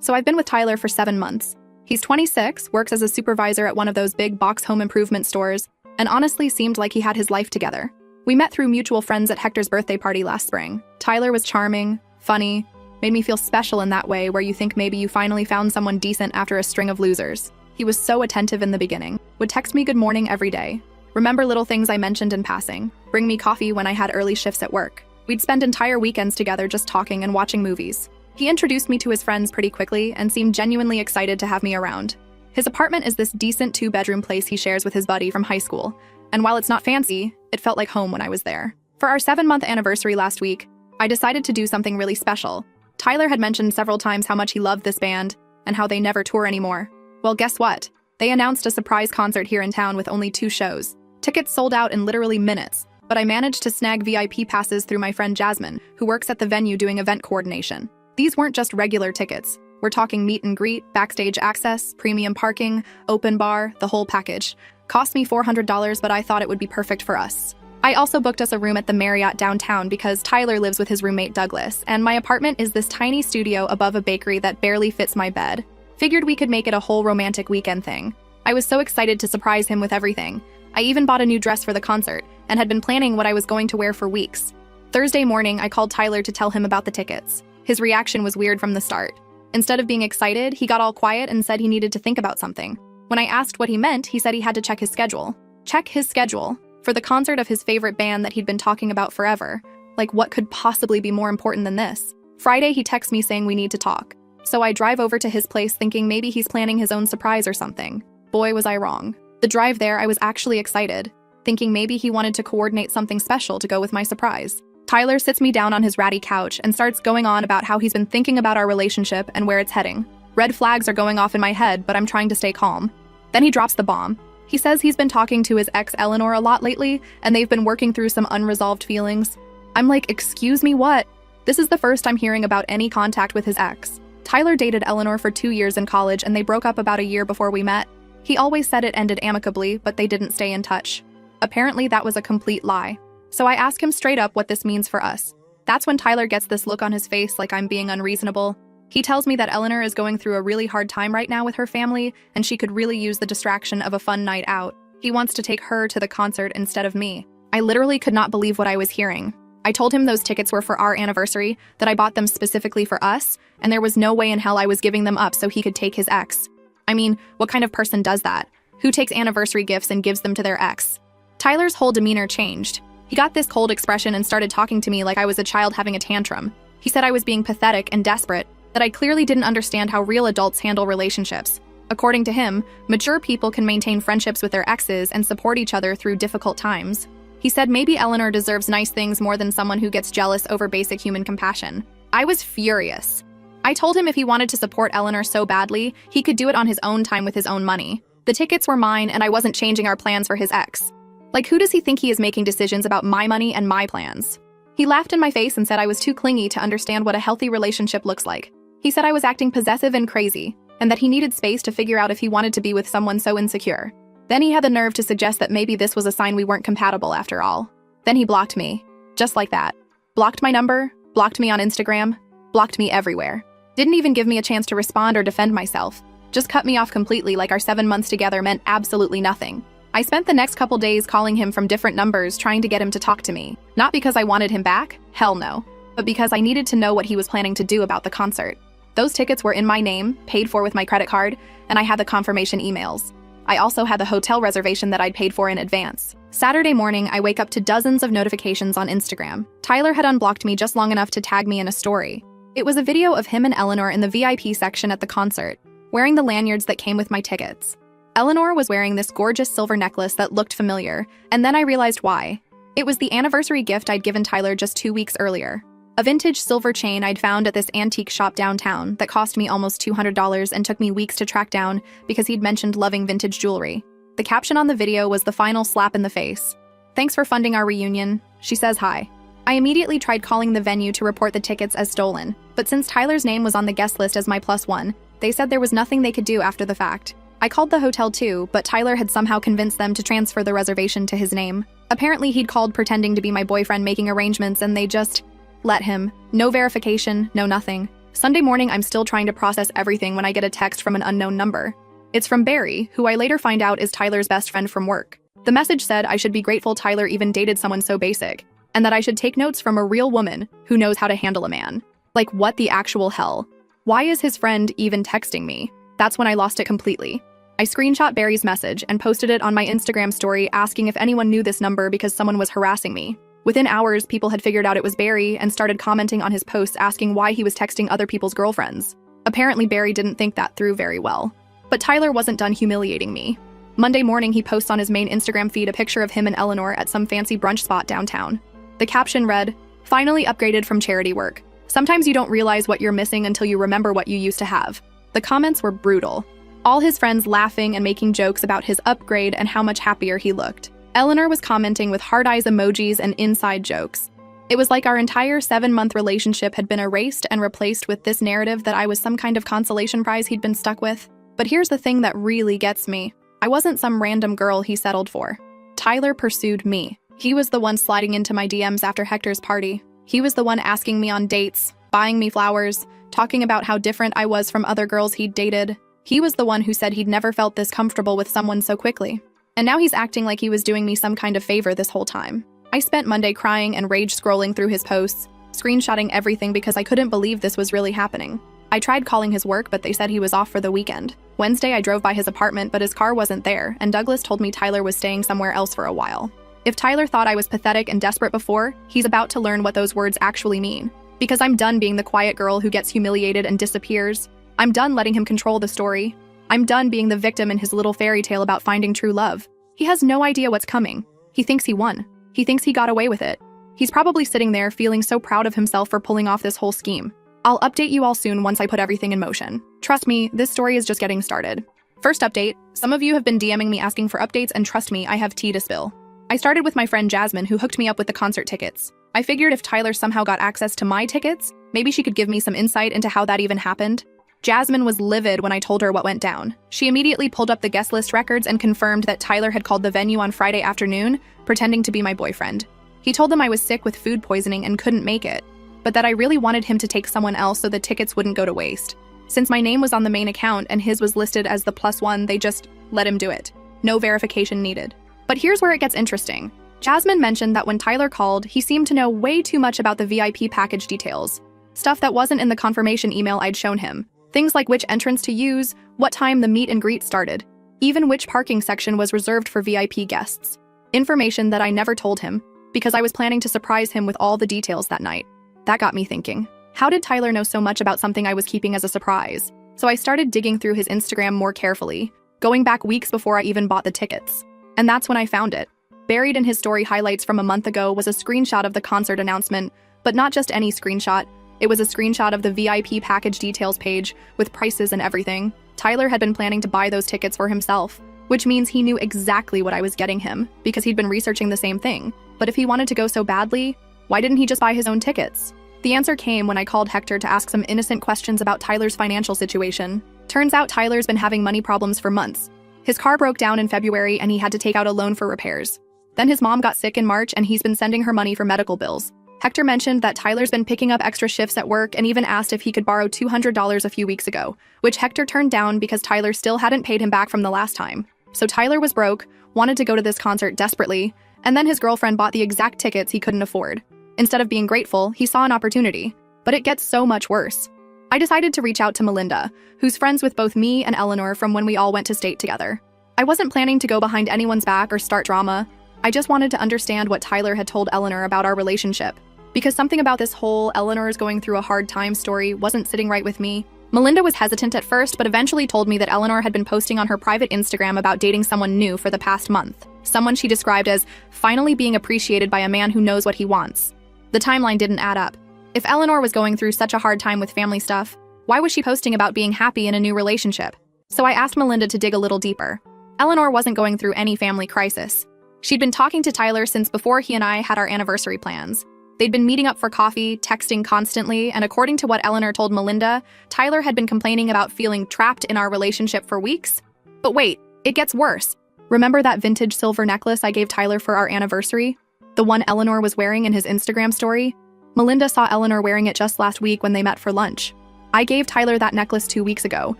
So I've been with Tyler for 7 months. He's 26, works as a supervisor at one of those big box home improvement stores, and honestly seemed like he had his life together. We met through mutual friends at Hector's birthday party last spring. Tyler was charming, funny, made me feel special in that way where you think maybe you finally found someone decent after a string of losers. He was so attentive in the beginning, would text me good morning every day, remember little things I mentioned in passing, bring me coffee when I had early shifts at work. We'd spend entire weekends together just talking and watching movies. He introduced me to his friends pretty quickly and seemed genuinely excited to have me around. His apartment is this decent 2-bedroom place he shares with his buddy from high school, and while it's not fancy, it felt like home when I was there. For our 7-month anniversary last week, I decided to do something really special. Tyler had mentioned several times how much he loved this band and how they never tour anymore. Well, guess what? They announced a surprise concert here in town with only 2 shows. Tickets sold out in literally minutes, but I managed to snag VIP passes through my friend Jasmine, who works at the venue doing event coordination. These weren't just regular tickets. We're talking meet and greet, backstage access, premium parking, open bar, the whole package. Cost me $400, but I thought it would be perfect for us. I also booked us a room at the Marriott downtown because Tyler lives with his roommate Douglas, and my apartment is this tiny studio above a bakery that barely fits my bed. Figured we could make it a whole romantic weekend thing. I was so excited to surprise him with everything. I even bought a new dress for the concert, and had been planning what I was going to wear for weeks. Thursday morning, I called Tyler to tell him about the tickets. His reaction was weird from the start. Instead of being excited, he got all quiet and said he needed to think about something. When I asked what he meant, he said he had to check his schedule. Check his schedule? For the concert of his favorite band that he'd been talking about forever. Like, what could possibly be more important than this? Friday, he texts me saying we need to talk. So I drive over to his place thinking maybe he's planning his own surprise or something. Boy, was I wrong. The drive there, I was actually excited, thinking maybe he wanted to coordinate something special to go with my surprise. Tyler sits me down on his ratty couch and starts going on about how he's been thinking about our relationship and where it's heading. Red flags are going off in my head, but I'm trying to stay calm. Then he drops the bomb. He says he's been talking to his ex Eleanor a lot lately, and they've been working through some unresolved feelings. I'm like, excuse me, what? This is the first I'm hearing about any contact with his ex. Tyler dated Eleanor for 2 years in college, and they broke up about a year before we met. He always said it ended amicably, but they didn't stay in touch. Apparently, that was a complete lie. So I ask him straight up what this means for us. That's when Tyler gets this look on his face like I'm being unreasonable. He tells me that Eleanor is going through a really hard time right now with her family, and she could really use the distraction of a fun night out. He wants to take her to the concert instead of me. I literally could not believe what I was hearing. I told him those tickets were for our anniversary, that I bought them specifically for us, and there was no way in hell I was giving them up so he could take his ex. I mean, what kind of person does that? Who takes anniversary gifts and gives them to their ex? Tyler's whole demeanor changed. He got this cold expression and started talking to me like I was a child having a tantrum. He said I was being pathetic and desperate, that I clearly didn't understand how real adults handle relationships. According to him, mature people can maintain friendships with their exes and support each other through difficult times. He said maybe Eleanor deserves nice things more than someone who gets jealous over basic human compassion. I was furious. I told him if he wanted to support Eleanor so badly, he could do it on his own time with his own money. The tickets were mine, and I wasn't changing our plans for his ex. Like, who does he think he is making decisions about my money and my plans? He laughed in my face and said I was too clingy to understand what a healthy relationship looks like. He said I was acting possessive and crazy, and that he needed space to figure out if he wanted to be with someone so insecure. Then he had the nerve to suggest that maybe this was a sign we weren't compatible after all. Then he blocked me. Just like that. Blocked my number, blocked me on Instagram, blocked me everywhere. Didn't even give me a chance to respond or defend myself. Just cut me off completely like our 7 months together meant absolutely nothing. I spent the next couple days calling him from different numbers trying to get him to talk to me. Not because I wanted him back, hell no, but because I needed to know what he was planning to do about the concert. Those tickets were in my name, paid for with my credit card, and I had the confirmation emails. I also had the hotel reservation that I'd paid for in advance. Saturday morning, I wake up to dozens of notifications on Instagram. Tyler had unblocked me just long enough to tag me in a story. It was a video of him and Eleanor in the VIP section at the concert, wearing the lanyards that came with my tickets. Eleanor was wearing this gorgeous silver necklace that looked familiar, and then I realized why. It was the anniversary gift I'd given Tyler just 2 weeks earlier. A vintage silver chain I'd found at this antique shop downtown that cost me almost $200 and took me weeks to track down because he'd mentioned loving vintage jewelry. The caption on the video was the final slap in the face. "Thanks for funding our reunion," she says hi. I immediately tried calling the venue to report the tickets as stolen, but since Tyler's name was on the guest list as my +1, they said there was nothing they could do after the fact. I called the hotel too, but Tyler had somehow convinced them to transfer the reservation to his name. Apparently he'd called pretending to be my boyfriend making arrangements and they just let him. No verification, no nothing. Sunday morning, I'm still trying to process everything when I get a text from an unknown number. It's from Barry, who I later find out is Tyler's best friend from work. The message said I should be grateful Tyler even dated someone so basic, and that I should take notes from a real woman who knows how to handle a man. Like, what the actual hell? Why is his friend even texting me? That's when I lost it completely. I screenshot Barry's message and posted it on my Instagram story asking if anyone knew this number because someone was harassing me. Within hours, people had figured out it was Barry and started commenting on his posts asking why he was texting other people's girlfriends. Apparently, Barry didn't think that through very well. But Tyler wasn't done humiliating me. Monday morning, he posts on his main Instagram feed a picture of him and Eleanor at some fancy brunch spot downtown. The caption read, "Finally upgraded from charity work. Sometimes you don't realize what you're missing until you remember what you used to have." The comments were brutal. All his friends laughing and making jokes about his upgrade and how much happier he looked. Eleanor was commenting with heart eyes emojis and inside jokes. It was like our entire 7-month relationship had been erased and replaced with this narrative that I was some kind of consolation prize he'd been stuck with. But here's the thing that really gets me. I wasn't some random girl he settled for. Tyler pursued me. He was the one sliding into my DMs after Hector's party. He was the one asking me on dates, buying me flowers, talking about how different I was from other girls he'd dated. He was the one who said he'd never felt this comfortable with someone so quickly. And now he's acting like he was doing me some kind of favor this whole time. I spent Monday crying and rage scrolling through his posts, screenshotting everything because I couldn't believe this was really happening. I tried calling his work, but they said he was off for the weekend. Wednesday, I drove by his apartment, but his car wasn't there, and Douglas told me Tyler was staying somewhere else for a while. If Tyler thought I was pathetic and desperate before, he's about to learn what those words actually mean. Because I'm done being the quiet girl who gets humiliated and disappears. I'm done letting him control the story. I'm done being the victim in his little fairy tale about finding true love. He has no idea what's coming. He thinks he won. He thinks he got away with it. He's probably sitting there feeling so proud of himself for pulling off this whole scheme. I'll update you all soon once I put everything in motion. Trust me, this story is just getting started. First update, some of you have been DMing me asking for updates, and trust me, I have tea to spill. I started with my friend Jasmine, who hooked me up with the concert tickets. I figured if Tyler somehow got access to my tickets, maybe she could give me some insight into how that even happened. Jasmine was livid when I told her what went down. She immediately pulled up the guest list records and confirmed that Tyler had called the venue on Friday afternoon, pretending to be my boyfriend. He told them I was sick with food poisoning and couldn't make it, but that I really wanted him to take someone else so the tickets wouldn't go to waste. Since my name was on the main account and his was listed as the +1, they just let him do it. No verification needed. But here's where it gets interesting. Jasmine mentioned that when Tyler called, he seemed to know way too much about the VIP package details. Stuff that wasn't in the confirmation email I'd shown him. Things like which entrance to use, what time the meet and greet started, even which parking section was reserved for VIP guests. Information that I never told him, because I was planning to surprise him with all the details that night. That got me thinking, how did Tyler know so much about something I was keeping as a surprise? So I started digging through his Instagram more carefully, going back weeks before I even bought the tickets. And that's when I found it. Buried in his story highlights from a month ago was a screenshot of the concert announcement, but not just any screenshot. It was a screenshot of the VIP package details page with prices and everything. Tyler had been planning to buy those tickets for himself, which means he knew exactly what I was getting him because he'd been researching the same thing. But if he wanted to go so badly, why didn't he just buy his own tickets? The answer came when I called Hector to ask some innocent questions about Tyler's financial situation. Turns out Tyler's been having money problems for months. His car broke down in February and he had to take out a loan for repairs. Then his mom got sick in March and he's been sending her money for medical bills. Hector mentioned that Tyler's been picking up extra shifts at work and even asked if he could borrow $200 a few weeks ago, which Hector turned down because Tyler still hadn't paid him back from the last time. So Tyler was broke, wanted to go to this concert desperately, and then his girlfriend bought the exact tickets he couldn't afford. Instead of being grateful, he saw an opportunity. But it gets so much worse. I decided to reach out to Melinda, who's friends with both me and Eleanor from when we all went to state together. I wasn't planning to go behind anyone's back or start drama. I just wanted to understand what Tyler had told Eleanor about our relationship. Because something about this whole Eleanor is going through a hard time story wasn't sitting right with me. Melinda was hesitant at first, but eventually told me that Eleanor had been posting on her private Instagram about dating someone new for the past month. Someone she described as finally being appreciated by a man who knows what he wants. The timeline didn't add up. If Eleanor was going through such a hard time with family stuff, why was she posting about being happy in a new relationship? So I asked Melinda to dig a little deeper. Eleanor wasn't going through any family crisis. She'd been talking to Tyler since before he and I had our anniversary plans. They'd been meeting up for coffee, texting constantly, and according to what Eleanor told Melinda, Tyler had been complaining about feeling trapped in our relationship for weeks. But wait, it gets worse. Remember that vintage silver necklace I gave Tyler for our anniversary? The one Eleanor was wearing in his Instagram story? Melinda saw Eleanor wearing it just last week when they met for lunch. I gave Tyler that necklace 2 weeks ago,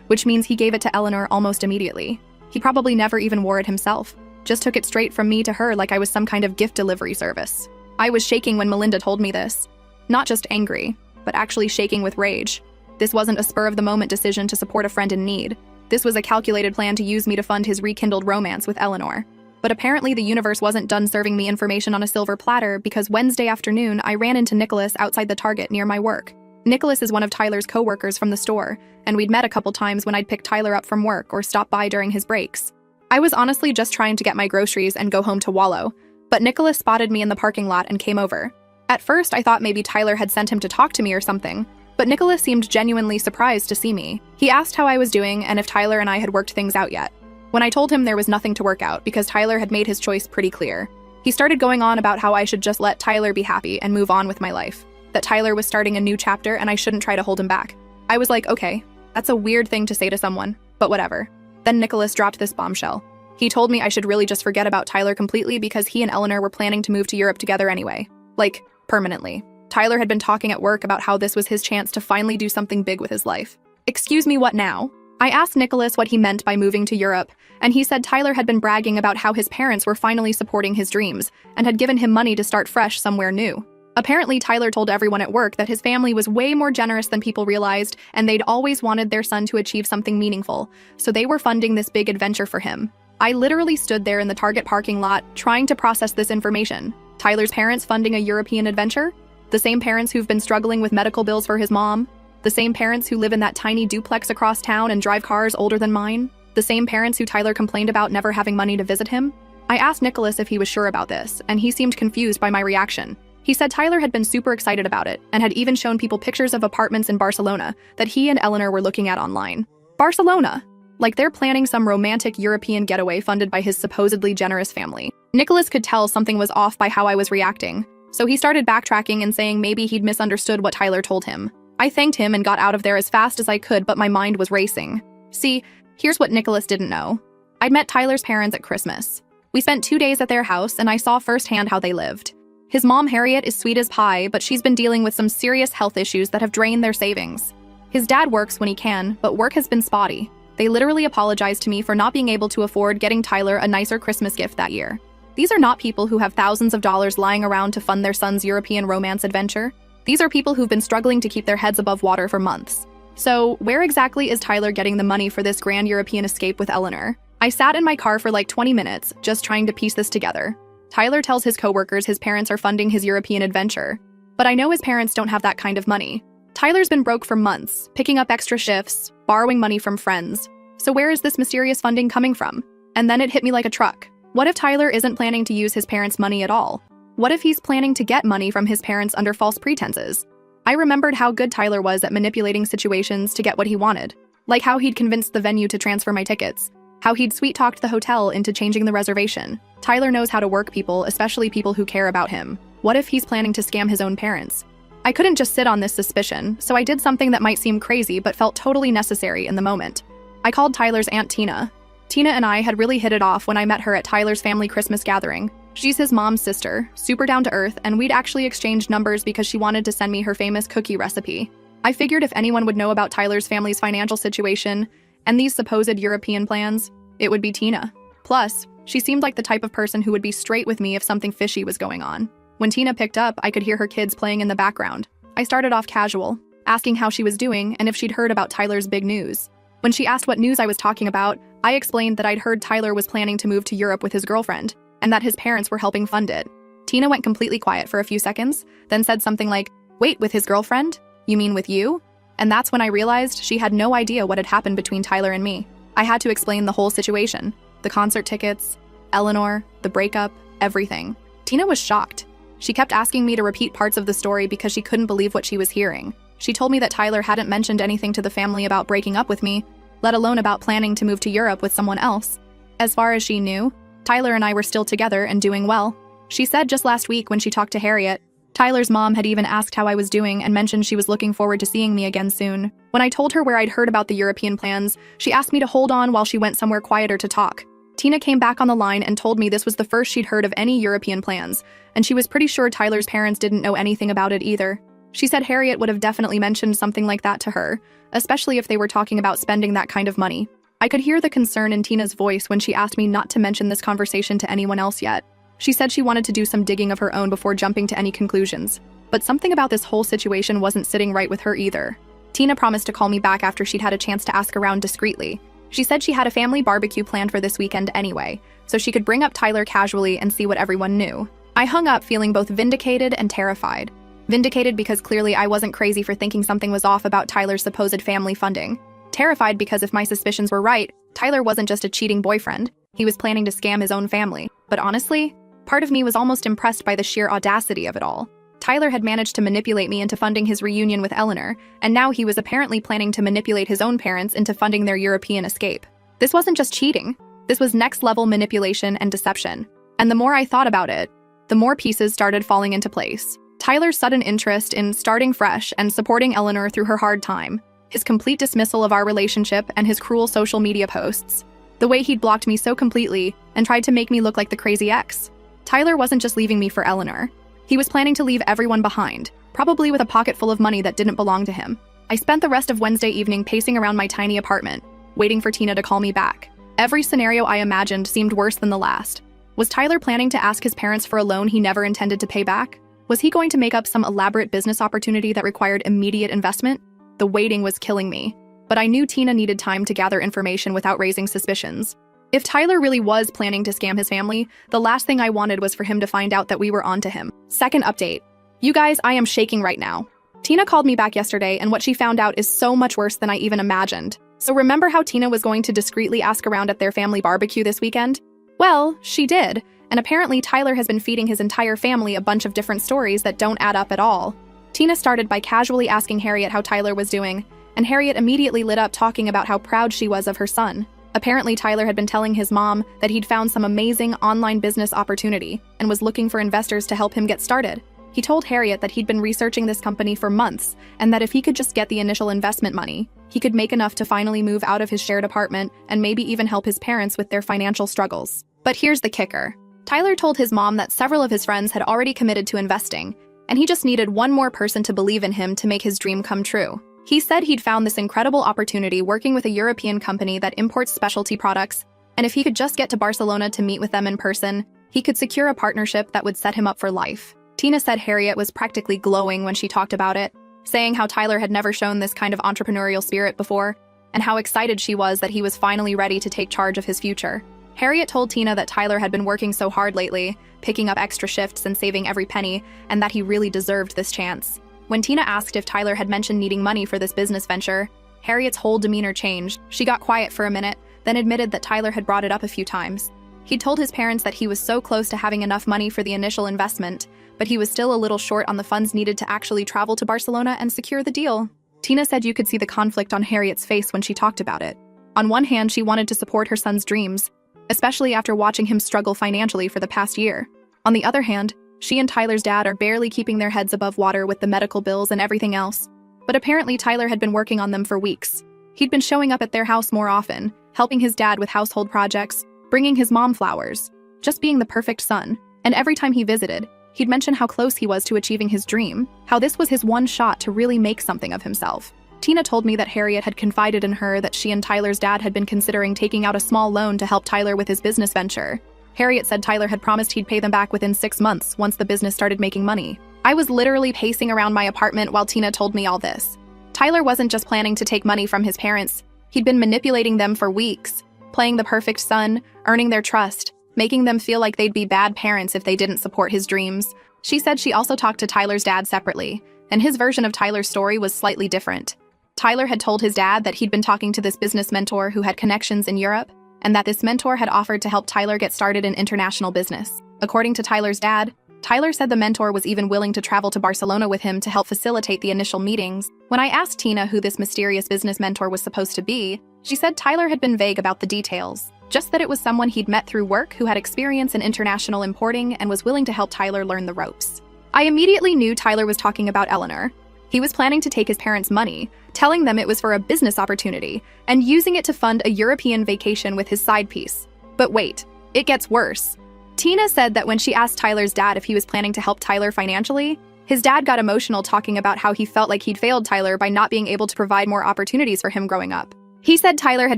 which means he gave it to Eleanor almost immediately. He probably never even wore it himself, just took it straight from me to her like I was some kind of gift delivery service. I was shaking when Melinda told me this. Not just angry, but actually shaking with rage. This wasn't a spur-of-the-moment decision to support a friend in need. This was a calculated plan to use me to fund his rekindled romance with Eleanor. But apparently the universe wasn't done serving me information on a silver platter because Wednesday afternoon I ran into Nicholas outside the Target near my work. Nicholas is one of Tyler's co-workers from the store, and we'd met a couple times when I'd pick Tyler up from work or stop by during his breaks. I was honestly just trying to get my groceries and go home to wallow, but Nicholas spotted me in the parking lot and came over. At first, I thought maybe Tyler had sent him to talk to me or something, but Nicholas seemed genuinely surprised to see me. He asked how I was doing and if Tyler and I had worked things out yet. When I told him there was nothing to work out because Tyler had made his choice pretty clear, he started going on about how I should just let Tyler be happy and move on with my life, that Tyler was starting a new chapter and I shouldn't try to hold him back. I was like, okay, that's a weird thing to say to someone, but whatever. Then Nicholas dropped this bombshell. He told me I should really just forget about Tyler completely because he and Eleanor were planning to move to Europe together anyway. Like, permanently. Tyler had been talking at work about how this was his chance to finally do something big with his life. Excuse me, what now? I asked Nicholas what he meant by moving to Europe, and he said Tyler had been bragging about how his parents were finally supporting his dreams and had given him money to start fresh somewhere new. Apparently, Tyler told everyone at work that his family was way more generous than people realized, and they'd always wanted their son to achieve something meaningful, so they were funding this big adventure for him. I literally stood there in the Target parking lot trying to process this information. Tyler's parents funding a European adventure? The same parents who've been struggling with medical bills for his mom? The same parents who live in that tiny duplex across town and drive cars older than mine? The same parents who Tyler complained about never having money to visit him? I asked Nicholas if he was sure about this, and he seemed confused by my reaction. He said Tyler had been super excited about it and had even shown people pictures of apartments in Barcelona that he and Eleanor were looking at online. Barcelona! Like they're planning some romantic European getaway funded by his supposedly generous family. Nicholas could tell something was off by how I was reacting, so he started backtracking and saying maybe he'd misunderstood what Tyler told him. I thanked him and got out of there as fast as I could, but my mind was racing. See, here's what Nicholas didn't know. I'd met Tyler's parents at Christmas. We spent 2 days at their house, and I saw firsthand how they lived. His mom, Harriet, is sweet as pie, but she's been dealing with some serious health issues that have drained their savings. His dad works when he can, but work has been spotty. They literally apologized to me for not being able to afford getting Tyler a nicer Christmas gift that year. These are not people who have thousands of dollars lying around to fund their son's European romance adventure. These are people who've been struggling to keep their heads above water for months. So, where exactly is Tyler getting the money for this grand European escape with Eleanor? I sat in my car for like 20 minutes, just trying to piece this together. Tyler tells his coworkers his parents are funding his European adventure. But I know his parents don't have that kind of money. Tyler's been broke for months, picking up extra shifts, borrowing money from friends. So where is this mysterious funding coming from? And then it hit me like a truck. What if Tyler isn't planning to use his parents' money at all? What if he's planning to get money from his parents under false pretenses? I remembered how good Tyler was at manipulating situations to get what he wanted. Like how he'd convinced the venue to transfer my tickets. How he'd sweet-talked the hotel into changing the reservation. Tyler knows how to work people, especially people who care about him. What if he's planning to scam his own parents? I couldn't just sit on this suspicion, so I did something that might seem crazy but felt totally necessary in the moment. I called Tyler's Aunt Tina. Tina and I had really hit it off when I met her at Tyler's family Christmas gathering. She's his mom's sister, super down to earth, and we'd actually exchanged numbers because she wanted to send me her famous cookie recipe. I figured if anyone would know about Tyler's family's financial situation and these supposed European plans, it would be Tina. Plus, she seemed like the type of person who would be straight with me if something fishy was going on. When Tina picked up, I could hear her kids playing in the background. I started off casual, asking how she was doing and if she'd heard about Tyler's big news. When she asked what news I was talking about, I explained that I'd heard Tyler was planning to move to Europe with his girlfriend, and that his parents were helping fund it. Tina went completely quiet for a few seconds, then said something like, "Wait, with his girlfriend? You mean with you?" And that's when I realized she had no idea what had happened between Tyler and me. I had to explain the whole situation. The concert tickets, Eleanor, the breakup, everything. Tina was shocked. She kept asking me to repeat parts of the story because she couldn't believe what she was hearing. She told me that Tyler hadn't mentioned anything to the family about breaking up with me, let alone about planning to move to Europe with someone else. As far as she knew, Tyler and I were still together and doing well. She said just last week when she talked to Harriet, Tyler's mom had even asked how I was doing and mentioned she was looking forward to seeing me again soon. When I told her where I'd heard about the European plans, she asked me to hold on while she went somewhere quieter to talk. Tina came back on the line and told me this was the first she'd heard of any European plans, and she was pretty sure Tyler's parents didn't know anything about it either. She said Harriet would have definitely mentioned something like that to her, especially if they were talking about spending that kind of money. I could hear the concern in Tina's voice when she asked me not to mention this conversation to anyone else yet. She said she wanted to do some digging of her own before jumping to any conclusions. But something about this whole situation wasn't sitting right with her either. Tina promised to call me back after she'd had a chance to ask around discreetly. She said she had a family barbecue planned for this weekend anyway, so she could bring up Tyler casually and see what everyone knew. I hung up feeling both vindicated and terrified. Vindicated because clearly I wasn't crazy for thinking something was off about Tyler's supposed family funding. Terrified because if my suspicions were right, Tyler wasn't just a cheating boyfriend. He was planning to scam his own family. But honestly, part of me was almost impressed by the sheer audacity of it all. Tyler had managed to manipulate me into funding his reunion with Eleanor, and now he was apparently planning to manipulate his own parents into funding their European escape. This wasn't just cheating. This was next-level manipulation and deception. And the more I thought about it, the more pieces started falling into place. Tyler's sudden interest in starting fresh and supporting Eleanor through her hard time, his complete dismissal of our relationship and his cruel social media posts, the way he'd blocked me so completely and tried to make me look like the crazy ex. Tyler wasn't just leaving me for Eleanor. He was planning to leave everyone behind, probably with a pocket full of money that didn't belong to him. I spent the rest of Wednesday evening pacing around my tiny apartment, waiting for Tina to call me back. Every scenario I imagined seemed worse than the last. Was Tyler planning to ask his parents for a loan he never intended to pay back? Was he going to make up some elaborate business opportunity that required immediate investment? The waiting was killing me, but I knew Tina needed time to gather information without raising suspicions. If Tyler really was planning to scam his family, the last thing I wanted was for him to find out that we were onto him. Second update. You guys, I am shaking right now. Tina called me back yesterday, and what she found out is so much worse than I even imagined. So remember how Tina was going to discreetly ask around at their family barbecue this weekend? Well, she did, and apparently Tyler has been feeding his entire family a bunch of different stories that don't add up at all. Tina started by casually asking Harriet how Tyler was doing, and Harriet immediately lit up talking about how proud she was of her son. Apparently, Tyler had been telling his mom that he'd found some amazing online business opportunity and was looking for investors to help him get started. He told Harriet that he'd been researching this company for months and that if he could just get the initial investment money, he could make enough to finally move out of his shared apartment and maybe even help his parents with their financial struggles. But here's the kicker. Tyler told his mom that several of his friends had already committed to investing, and he just needed one more person to believe in him to make his dream come true. He said he'd found this incredible opportunity working with a European company that imports specialty products, and if he could just get to Barcelona to meet with them in person, he could secure a partnership that would set him up for life. Tina said Harriet was practically glowing when she talked about it, saying how Tyler had never shown this kind of entrepreneurial spirit before, and how excited she was that he was finally ready to take charge of his future. Harriet told Tina that Tyler had been working so hard lately, picking up extra shifts and saving every penny, and that he really deserved this chance. When Tina asked if Tyler had mentioned needing money for this business venture, Harriet's whole demeanor changed. She got quiet for a minute, then admitted that Tyler had brought it up a few times. He'd told his parents that he was so close to having enough money for the initial investment, but he was still a little short on the funds needed to actually travel to Barcelona and secure the deal. Tina said you could see the conflict on Harriet's face when she talked about it. On one hand, she wanted to support her son's dreams, especially after watching him struggle financially for the past year. On the other hand, she and Tyler's dad are barely keeping their heads above water with the medical bills and everything else. But apparently Tyler had been working on them for weeks. He'd been showing up at their house more often, helping his dad with household projects, bringing his mom flowers, just being the perfect son. And every time he visited, he'd mention how close he was to achieving his dream, how this was his one shot to really make something of himself. Tina told me that Harriet had confided in her that she and Tyler's dad had been considering taking out a small loan to help Tyler with his business venture. Harriet said Tyler had promised he'd pay them back within 6 months once the business started making money. I was literally pacing around my apartment while Tina told me all this. Tyler wasn't just planning to take money from his parents. He'd been manipulating them for weeks, playing the perfect son, earning their trust, making them feel like they'd be bad parents if they didn't support his dreams. She said she also talked to Tyler's dad separately, and his version of Tyler's story was slightly different. Tyler had told his dad that he'd been talking to this business mentor who had connections in Europe, and that this mentor had offered to help Tyler get started in international business. According to Tyler's dad, Tyler said the mentor was even willing to travel to Barcelona with him to help facilitate the initial meetings. When I asked Tina who this mysterious business mentor was supposed to be, she said Tyler had been vague about the details, just that it was someone he'd met through work who had experience in international importing and was willing to help Tyler learn the ropes. I immediately knew Tyler was talking about Eleanor. He was planning to take his parents' money, telling them it was for a business opportunity, and using it to fund a European vacation with his side piece. But wait, it gets worse. Tina said that when she asked Tyler's dad if he was planning to help Tyler financially, His dad got emotional talking about how he felt like he'd failed Tyler by not being able to provide more opportunities for him growing up. He said Tyler had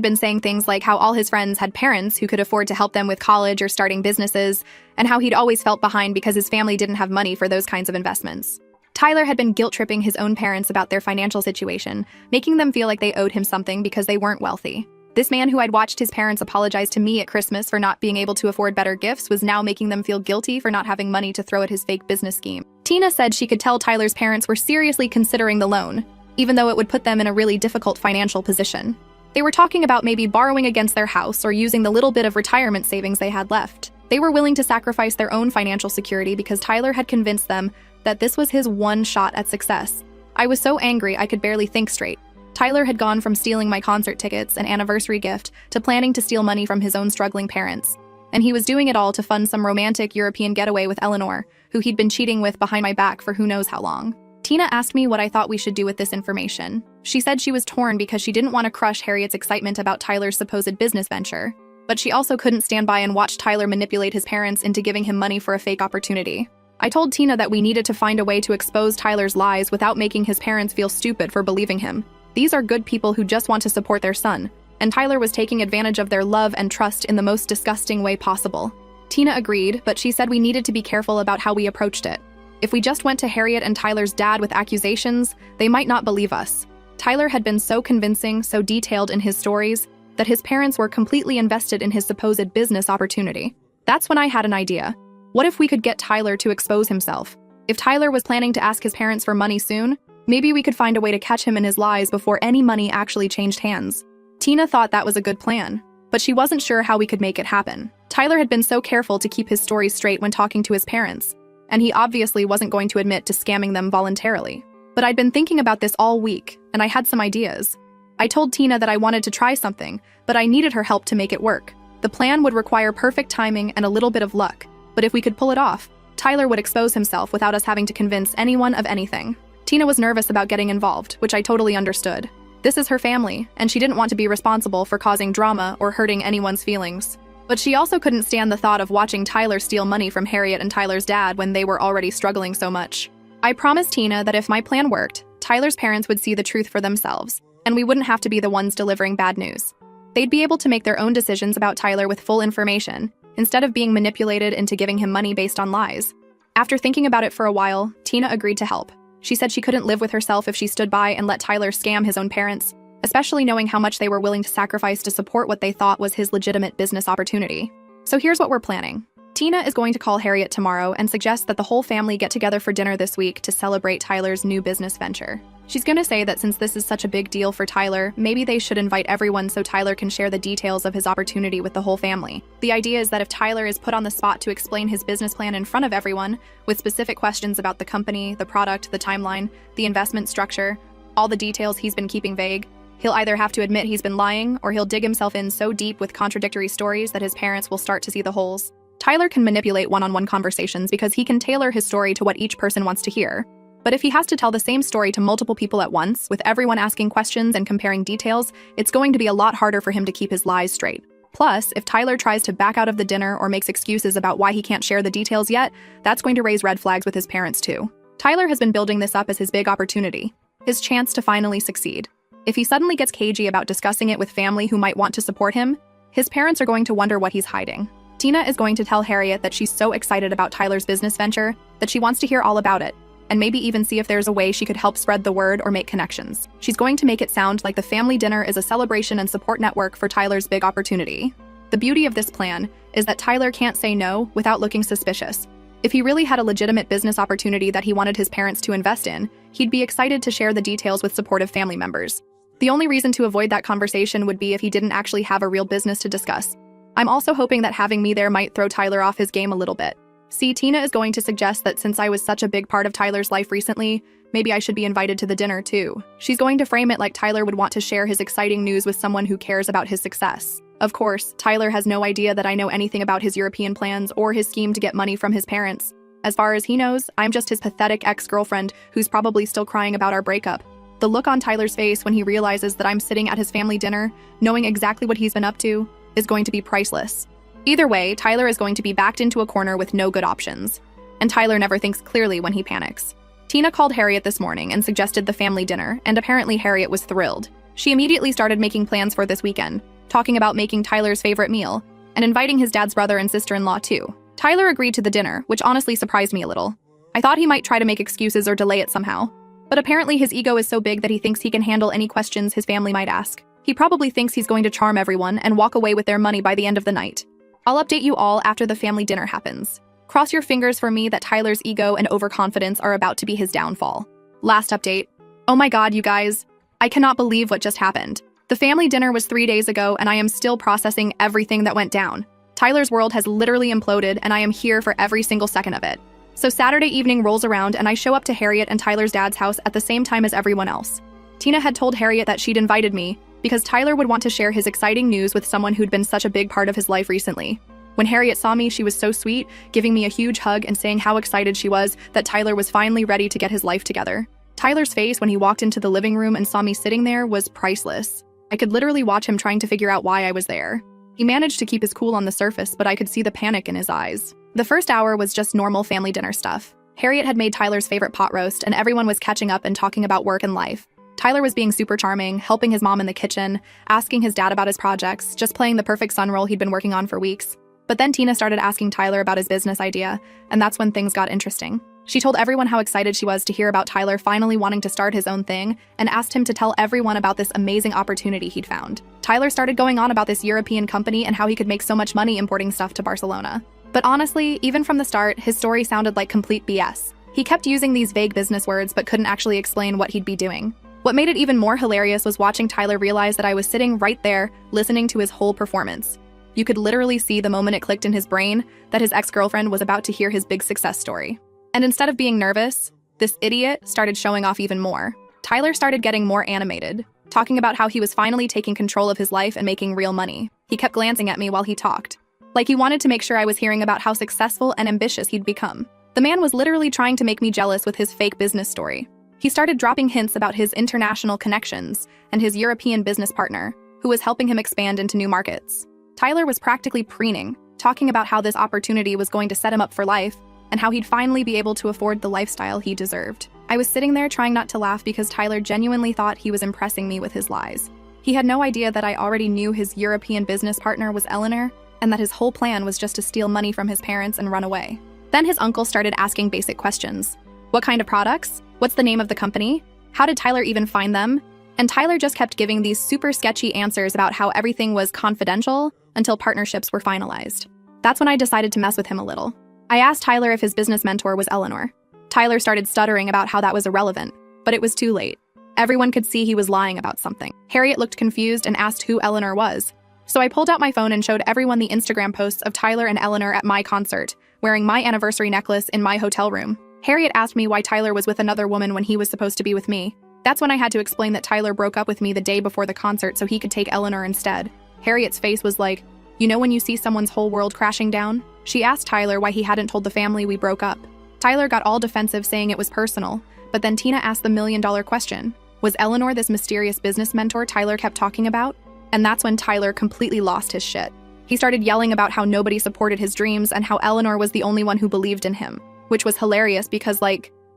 been saying things like how all his friends had parents who could afford to help them with college or starting businesses, and how he'd always felt behind because his family didn't have money for those kinds of investments. Tyler had been guilt-tripping his own parents about their financial situation, making them feel like they owed him something because they weren't wealthy. This man who I'd watched his parents apologize to me at Christmas for not being able to afford better gifts was now making them feel guilty for not having money to throw at his fake business scheme. Tina said she could tell Tyler's parents were seriously considering the loan, even though it would put them in a really difficult financial position. They were talking about maybe borrowing against their house or using the little bit of retirement savings they had left. They were willing to sacrifice their own financial security because Tyler had convinced them that this was his one shot at success. I was so angry I could barely think straight. Tyler had gone from stealing my concert tickets and anniversary gift to planning to steal money from his own struggling parents. And he was doing it all to fund some romantic European getaway with Eleanor, who he'd been cheating with behind my back for who knows how long. Tina asked me what I thought we should do with this information. She said she was torn because she didn't want to crush Harriet's excitement about Tyler's supposed business venture, but she also couldn't stand by and watch Tyler manipulate his parents into giving him money for a fake opportunity. I told Tina that we needed to find a way to expose Tyler's lies without making his parents feel stupid for believing him. These are good people who just want to support their son, and Tyler was taking advantage of their love and trust in the most disgusting way possible. Tina agreed, but she said we needed to be careful about how we approached it. If we just went to Harriet and Tyler's dad with accusations, they might not believe us. Tyler had been so convincing, so detailed in his stories, that his parents were completely invested in his supposed business opportunity. That's when I had an idea. What if we could get Tyler to expose himself? If Tyler was planning to ask his parents for money soon, maybe we could find a way to catch him in his lies before any money actually changed hands. Tina thought that was a good plan, but she wasn't sure how we could make it happen. Tyler had been so careful to keep his stories straight when talking to his parents, and he obviously wasn't going to admit to scamming them voluntarily. But I'd been thinking about this all week, and I had some ideas. I told Tina that I wanted to try something, but I needed her help to make it work. The plan would require perfect timing and a little bit of luck, but if we could pull it off, Tyler would expose himself without us having to convince anyone of anything. Tina was nervous about getting involved, which I totally understood. This is her family, and she didn't want to be responsible for causing drama or hurting anyone's feelings. But she also couldn't stand the thought of watching Tyler steal money from Harriet and Tyler's dad when they were already struggling so much. I promised Tina that if my plan worked, Tyler's parents would see the truth for themselves, and we wouldn't have to be the ones delivering bad news. They'd be able to make their own decisions about Tyler with full information, instead of being manipulated into giving him money based on lies. After thinking about it for a while, Tina agreed to help. She said she couldn't live with herself if she stood by and let Tyler scam his own parents, especially knowing how much they were willing to sacrifice to support what they thought was his legitimate business opportunity. So here's what we're planning. Tina is going to call Harriet tomorrow and suggest that the whole family get together for dinner this week to celebrate Tyler's new business venture. She's going to say that since this is such a big deal for Tyler, maybe they should invite everyone so Tyler can share the details of his opportunity with the whole family. The idea is that if Tyler is put on the spot to explain his business plan in front of everyone, with specific questions about the company, the product, the timeline, the investment structure, all the details he's been keeping vague, he'll either have to admit he's been lying or he'll dig himself in so deep with contradictory stories that his parents will start to see the holes. Tyler can manipulate one-on-one conversations because he can tailor his story to what each person wants to hear. But if he has to tell the same story to multiple people at once, with everyone asking questions and comparing details, it's going to be a lot harder for him to keep his lies straight. Plus, if Tyler tries to back out of the dinner or makes excuses about why he can't share the details yet, that's going to raise red flags with his parents too. Tyler has been building this up as his big opportunity, his chance to finally succeed. If he suddenly gets cagey about discussing it with family who might want to support him, his parents are going to wonder what he's hiding. Tina is going to tell Harriet that she's so excited about Tyler's business venture that she wants to hear all about it, and maybe even see if there's a way she could help spread the word or make connections. She's going to make it sound like the family dinner is a celebration and support network for Tyler's big opportunity. The beauty of this plan is that Tyler can't say no without looking suspicious. If he really had a legitimate business opportunity that he wanted his parents to invest in, he'd be excited to share the details with supportive family members. The only reason to avoid that conversation would be if he didn't actually have a real business to discuss. I'm also hoping that having me there might throw Tyler off his game a little bit. See, Tina is going to suggest that since I was such a big part of Tyler's life recently, maybe I should be invited to the dinner too. She's going to frame it like Tyler would want to share his exciting news with someone who cares about his success. Of course, Tyler has no idea that I know anything about his European plans or his scheme to get money from his parents. As far as he knows, I'm just his pathetic ex-girlfriend who's probably still crying about our breakup. The look on Tyler's face when he realizes that I'm sitting at his family dinner, knowing exactly what he's been up to, is going to be priceless. Either way, Tyler is going to be backed into a corner with no good options. And Tyler never thinks clearly when he panics. Tina called Harriet this morning and suggested the family dinner, and apparently Harriet was thrilled. She immediately started making plans for this weekend, talking about making Tyler's favorite meal, and inviting his dad's brother and sister-in-law too. Tyler agreed to the dinner, which honestly surprised me a little. I thought he might try to make excuses or delay it somehow, but apparently his ego is so big that he thinks he can handle any questions his family might ask. He probably thinks he's going to charm everyone and walk away with their money by the end of the night. I'll update you all after the family dinner happens. Cross your fingers for me that Tyler's ego and overconfidence are about to be his downfall. Last update. Oh my god, you guys. I cannot believe what just happened. The family dinner was 3 days ago, and I am still processing everything that went down. Tyler's world has literally imploded, and I am here for every single second of it. So Saturday evening rolls around, and I show up to Harriet and Tyler's dad's house at the same time as everyone else. Tina had told Harriet that she'd invited me because Tyler would want to share his exciting news with someone who'd been such a big part of his life recently. When Harriet saw me, she was so sweet, giving me a huge hug and saying how excited she was that Tyler was finally ready to get his life together. Tyler's face when he walked into the living room and saw me sitting there was priceless. I could literally watch him trying to figure out why I was there. He managed to keep his cool on the surface, but I could see the panic in his eyes. The first hour was just normal family dinner stuff. Harriet had made Tyler's favorite pot roast, and everyone was catching up and talking about work and life. Tyler was being super charming, helping his mom in the kitchen, asking his dad about his projects, just playing the perfect son role he'd been working on for weeks. But then Tina started asking Tyler about his business idea, and that's when things got interesting. She told everyone how excited she was to hear about Tyler finally wanting to start his own thing, and asked him to tell everyone about this amazing opportunity he'd found. Tyler started going on about this European company and how he could make so much money importing stuff to Barcelona. But honestly, even from the start, his story sounded like complete BS. He kept using these vague business words but couldn't actually explain what he'd be doing. What made it even more hilarious was watching Tyler realize that I was sitting right there, listening to his whole performance. You could literally see the moment it clicked in his brain that his ex-girlfriend was about to hear his big success story. And instead of being nervous, this idiot started showing off even more. Tyler started getting more animated, talking about how he was finally taking control of his life and making real money. He kept glancing at me while he talked, like he wanted to make sure I was hearing about how successful and ambitious he'd become. The man was literally trying to make me jealous with his fake business story. He started dropping hints about his international connections and his European business partner, who was helping him expand into new markets. Tyler was practically preening, talking about how this opportunity was going to set him up for life and how he'd finally be able to afford the lifestyle he deserved. I was sitting there trying not to laugh because Tyler genuinely thought he was impressing me with his lies. He had no idea that I already knew his European business partner was Eleanor and that his whole plan was just to steal money from his parents and run away. Then his uncle started asking basic questions. What kind of products? What's the name of the company? How did Tyler even find them? And Tyler just kept giving these super sketchy answers about how everything was confidential until partnerships were finalized. That's when I decided to mess with him a little. I asked Tyler if his business mentor was Eleanor. Tyler started stuttering about how that was irrelevant, but it was too late. Everyone could see he was lying about something. Harriet looked confused and asked who Eleanor was. So I pulled out my phone and showed everyone the Instagram posts of Tyler and Eleanor at my concert, wearing my anniversary necklace in my hotel room. Harriet asked me why Tyler was with another woman when he was supposed to be with me. That's when I had to explain that Tyler broke up with me the day before the concert so he could take Eleanor instead. Harriet's face was like, you know when you see someone's whole world crashing down? She asked Tyler why he hadn't told the family we broke up. Tyler got all defensive saying it was personal, but then Tina asked the million-dollar question. Was Eleanor this mysterious business mentor Tyler kept talking about? And that's when Tyler completely lost his shit. He started yelling about how nobody supported his dreams and how Eleanor was the only one who believed in him, which was hilarious because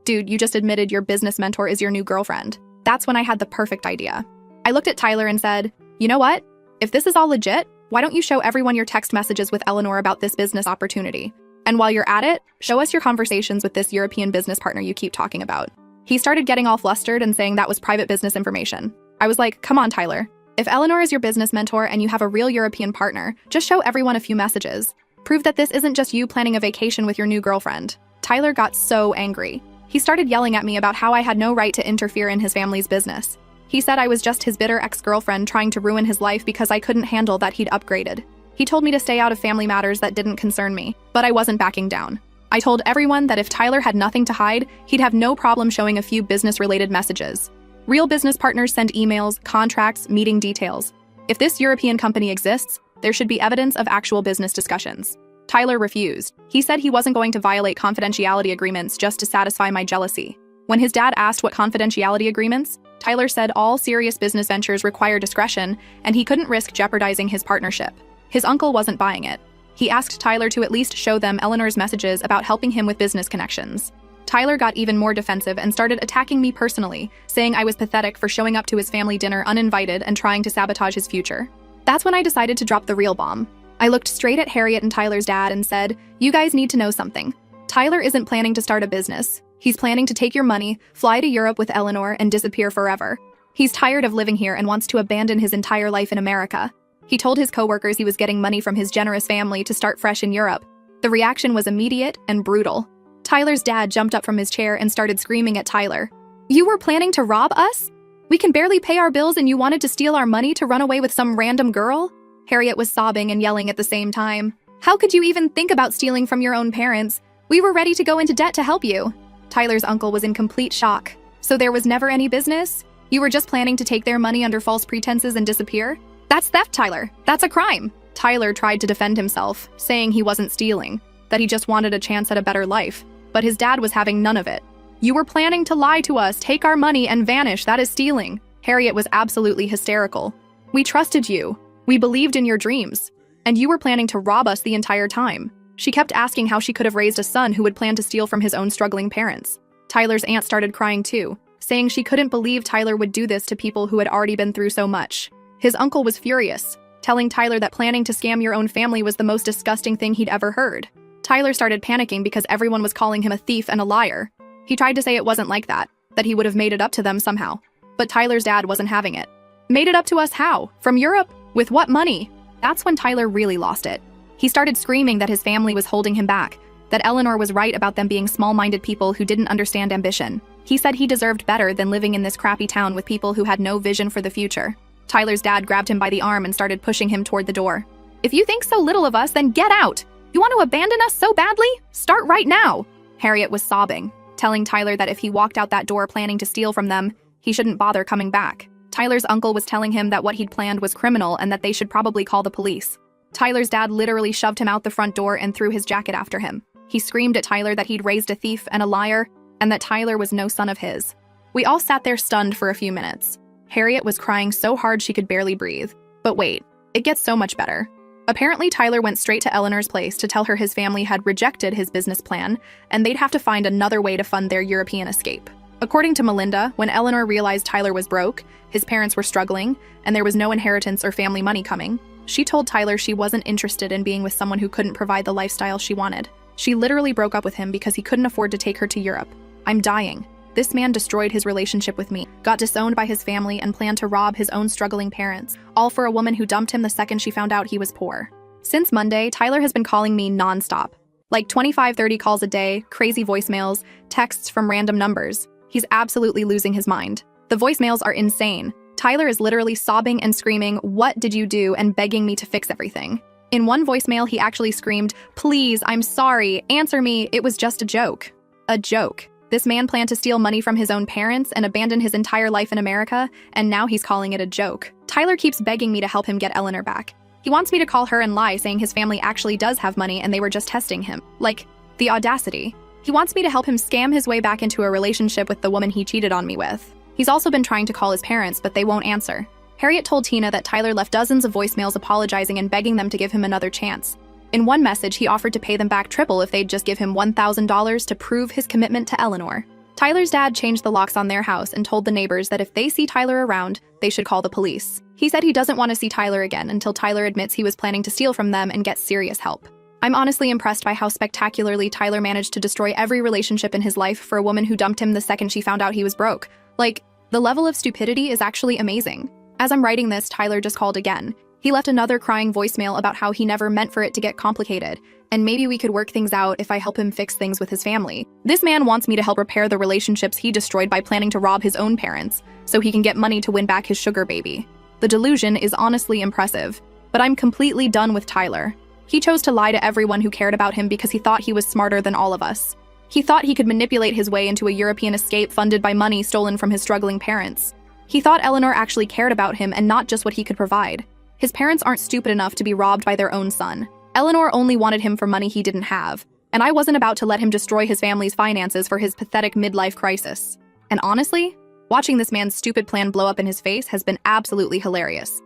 dude, you just admitted your business mentor is your new girlfriend. That's when I had the perfect idea. I looked at Tyler and said, you know what? If this is all legit, why don't you show everyone your text messages with Eleanor about this business opportunity? And while you're at it, show us your conversations with this European business partner you keep talking about. He started getting all flustered and saying that was private business information. I was like, come on, Tyler. If Eleanor is your business mentor and you have a real European partner, just show everyone a few messages. Prove that this isn't just you planning a vacation with your new girlfriend. Tyler got so angry. He started yelling at me about how I had no right to interfere in his family's business. He said I was just his bitter ex-girlfriend trying to ruin his life because I couldn't handle that he'd upgraded. He told me to stay out of family matters that didn't concern me, but I wasn't backing down. I told everyone that if Tyler had nothing to hide, he'd have no problem showing a few business-related messages. Real business partners send emails, contracts, meeting details. If this European company exists, there should be evidence of actual business discussions. Tyler refused. He said he wasn't going to violate confidentiality agreements just to satisfy my jealousy. When his dad asked what confidentiality agreements, Tyler said all serious business ventures require discretion and he couldn't risk jeopardizing his partnership. His uncle wasn't buying it. He asked Tyler to at least show them Eleanor's messages about helping him with business connections. Tyler got even more defensive and started attacking me personally, saying I was pathetic for showing up to his family dinner uninvited and trying to sabotage his future. That's when I decided to drop the real bomb. I looked straight at Harriet and Tyler's dad and said, "You guys need to know something. Tyler isn't planning to start a business. He's planning to take your money, fly to Europe with Eleanor, and disappear forever. He's tired of living here and wants to abandon his entire life in America." He told his coworkers he was getting money from his generous family to start fresh in Europe. The reaction was immediate and brutal. Tyler's dad jumped up from his chair and started screaming at Tyler. "You were planning to rob us? We can barely pay our bills and you wanted to steal our money to run away with some random girl?" Harriet was sobbing and yelling at the same time. "How could you even think about stealing from your own parents? We were ready to go into debt to help you." Tyler's uncle was in complete shock. "So there was never any business? You were just planning to take their money under false pretenses and disappear? That's theft, Tyler. That's a crime." Tyler tried to defend himself, saying he wasn't stealing, that he just wanted a chance at a better life. But his dad was having none of it. "You were planning to lie to us, take our money, and vanish. That is stealing." Harriet was absolutely hysterical. "We trusted you. We believed in your dreams. And you were planning to rob us the entire time." She kept asking how she could have raised a son who would plan to steal from his own struggling parents. Tyler's aunt started crying too, saying she couldn't believe Tyler would do this to people who had already been through so much. His uncle was furious, telling Tyler that planning to scam your own family was the most disgusting thing he'd ever heard. Tyler started panicking because everyone was calling him a thief and a liar. He tried to say it wasn't like that he would have made it up to them somehow. But Tyler's dad wasn't having it. "Made it up to us how? From Europe? With what money?" That's when Tyler really lost it. He started screaming that his family was holding him back, that Eleanor was right about them being small-minded people who didn't understand ambition. He said he deserved better than living in this crappy town with people who had no vision for the future. Tyler's dad grabbed him by the arm and started pushing him toward the door. "If you think so little of us, then get out! You want to abandon us so badly? Start right now!" Harriet was sobbing, telling Tyler that if he walked out that door planning to steal from them, he shouldn't bother coming back. Tyler's uncle was telling him that what he'd planned was criminal and that they should probably call the police. Tyler's dad literally shoved him out the front door and threw his jacket after him. He screamed at Tyler that he'd raised a thief and a liar, and that Tyler was no son of his. We all sat there stunned for a few minutes. Harriet was crying so hard she could barely breathe. But wait, it gets so much better. Apparently, Tyler went straight to Eleanor's place to tell her his family had rejected his business plan, and they'd have to find another way to fund their European escape. According to Melinda, when Eleanor realized Tyler was broke, his parents were struggling, and there was no inheritance or family money coming, she told Tyler she wasn't interested in being with someone who couldn't provide the lifestyle she wanted. She literally broke up with him because he couldn't afford to take her to Europe. "I'm dying. This man destroyed his relationship with me, got disowned by his family, and planned to rob his own struggling parents, all for a woman who dumped him the second she found out he was poor." Since Monday, Tyler has been calling me nonstop. Like 25-30 calls a day, crazy voicemails, texts from random numbers. He's absolutely losing his mind. The voicemails are insane. Tyler is literally sobbing and screaming, "What did you do?" and begging me to fix everything. In one voicemail, he actually screamed, "Please, I'm sorry, answer me, it was just a joke." A joke. This man planned to steal money from his own parents and abandon his entire life in America, and now he's calling it a joke. Tyler keeps begging me to help him get Eleanor back. He wants me to call her and lie, saying his family actually does have money and they were just testing him. Like, the audacity. He wants me to help him scam his way back into a relationship with the woman he cheated on me with. He's also been trying to call his parents, but they won't answer. Harriet told Tina that Tyler left dozens of voicemails apologizing and begging them to give him another chance. In one message, he offered to pay them back triple if they'd just give him $1,000 to prove his commitment to Eleanor. Tyler's dad changed the locks on their house and told the neighbors that if they see Tyler around, they should call the police. He said he doesn't want to see Tyler again until Tyler admits he was planning to steal from them and get serious help. I'm honestly impressed by how spectacularly Tyler managed to destroy every relationship in his life for a woman who dumped him the second she found out he was broke. Like, the level of stupidity is actually amazing. As I'm writing this, Tyler just called again. He left another crying voicemail about how he never meant for it to get complicated, and maybe we could work things out if I help him fix things with his family. This man wants me to help repair the relationships he destroyed by planning to rob his own parents, so he can get money to win back his sugar baby. The delusion is honestly impressive, but I'm completely done with Tyler. He chose to lie to everyone who cared about him because he thought he was smarter than all of us. He thought he could manipulate his way into a European escape funded by money stolen from his struggling parents. He thought Eleanor actually cared about him and not just what he could provide. His parents aren't stupid enough to be robbed by their own son. Eleanor only wanted him for money he didn't have, and I wasn't about to let him destroy his family's finances for his pathetic midlife crisis. And honestly, watching this man's stupid plan blow up in his face has been absolutely hilarious.